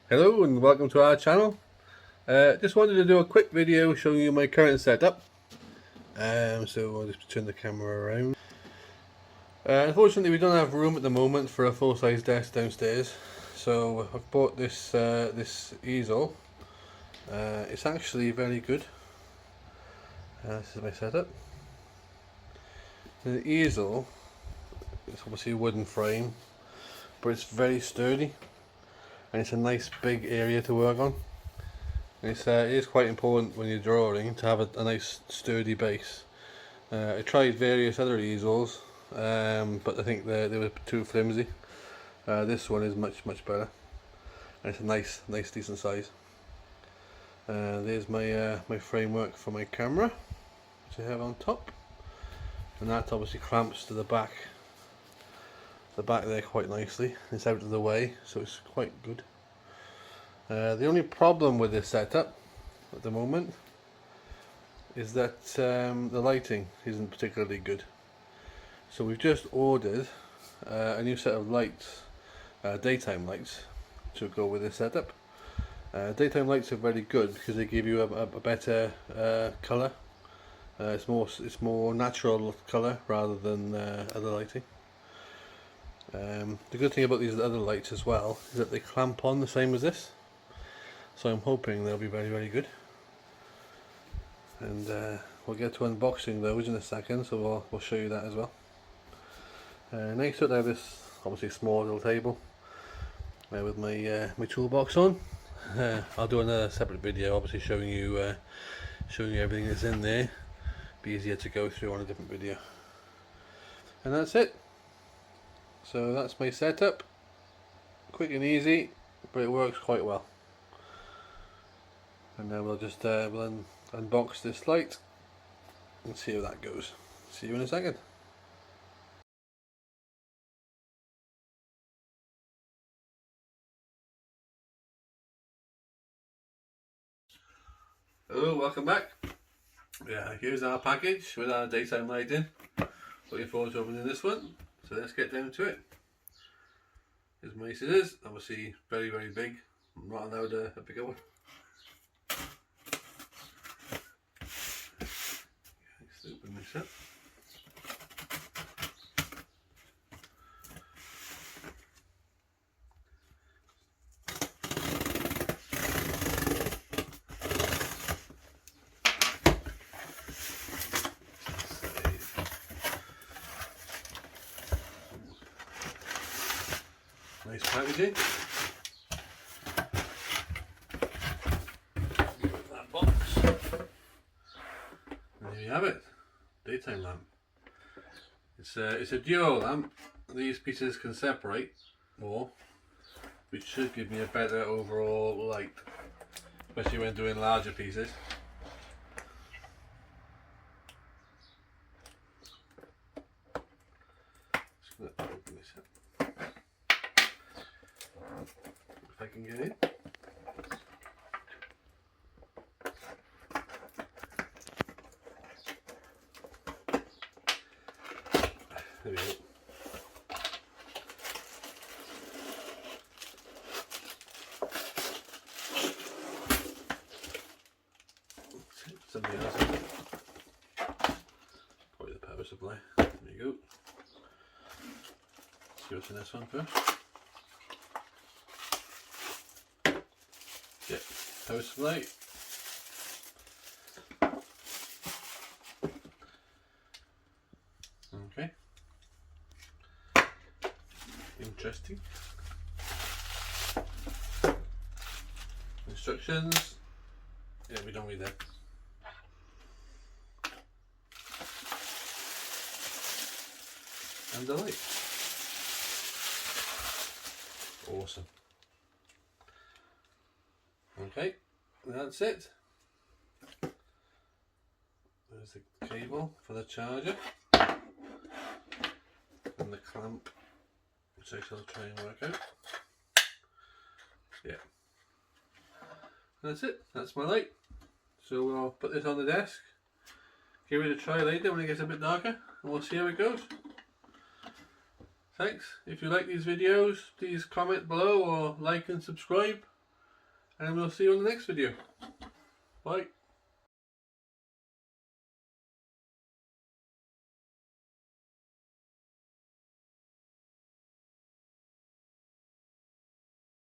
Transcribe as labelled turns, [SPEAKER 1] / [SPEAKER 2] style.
[SPEAKER 1] Hello and welcome to our channel. Just wanted to do a quick video showing you my current setup. So I'll just turn the camera around. Unfortunately we don't have room at the moment for a full-size desk downstairs, so I've bought this this easel. It's actually very good. This is my setup. The easel is obviously a wooden frame, but it's very sturdy and it's a nice big area to work on. It is quite important when you're drawing to have a nice sturdy base. I tried various other easels, but I think they were too flimsy. This one is much better, and it's a nice decent size. There's my my framework for my camera, which I have on top, and that obviously clamps to the back there quite nicely. It's out of the way, so it's quite good. The only problem with this setup at the moment is that the lighting isn't particularly good. So we've just ordered a new set of lights, daytime lights, to go with this setup. Daytime lights are very good because they give you a better colour. It's more natural colour rather than other lighting. The good thing about these other lights as well is that they clamp on the same as this. So I'm hoping they'll be very good. And we'll get to unboxing those in a second, so we'll show you that as well. Next up I have this obviously small little table with my my toolbox on. I'll do another separate video obviously showing you everything that's in there. Be easier to go through on a different video. And that's it. So that's my setup. Quick and easy, but it works quite well. And then we'll just we'll unbox this light and see how that goes. See you in a second. Hello, welcome back. Yeah, here's our package with our daytime lighting. Looking forward to opening this one. So let's get down to it. Here's my scissors, obviously very big. I'm not allowed a bigger one. Let's open this up. Nice packaging. That box. And there you have it. Daytime lamp. It's a duo lamp. These pieces can separate more, which should give me a better overall light, especially when doing larger pieces. Just gonna open this up. If I can get in. There we go. Something else. Probably the power supply. There you go. Let's see what's in this one first. Yeah, power supply. Okay. Interesting. Instructions. Yeah, we don't read that. And the light. Awesome. Okay, that's it. There's the cable for the charger and the clamp, which I shall try and work out. Yeah, that's it. That's my light. So we'll put this on the desk, give it a try later when it gets a bit darker, and we'll see how it goes. Thanks. If you like these videos, please comment below or like and subscribe. and we'll see you on the next video. Bye.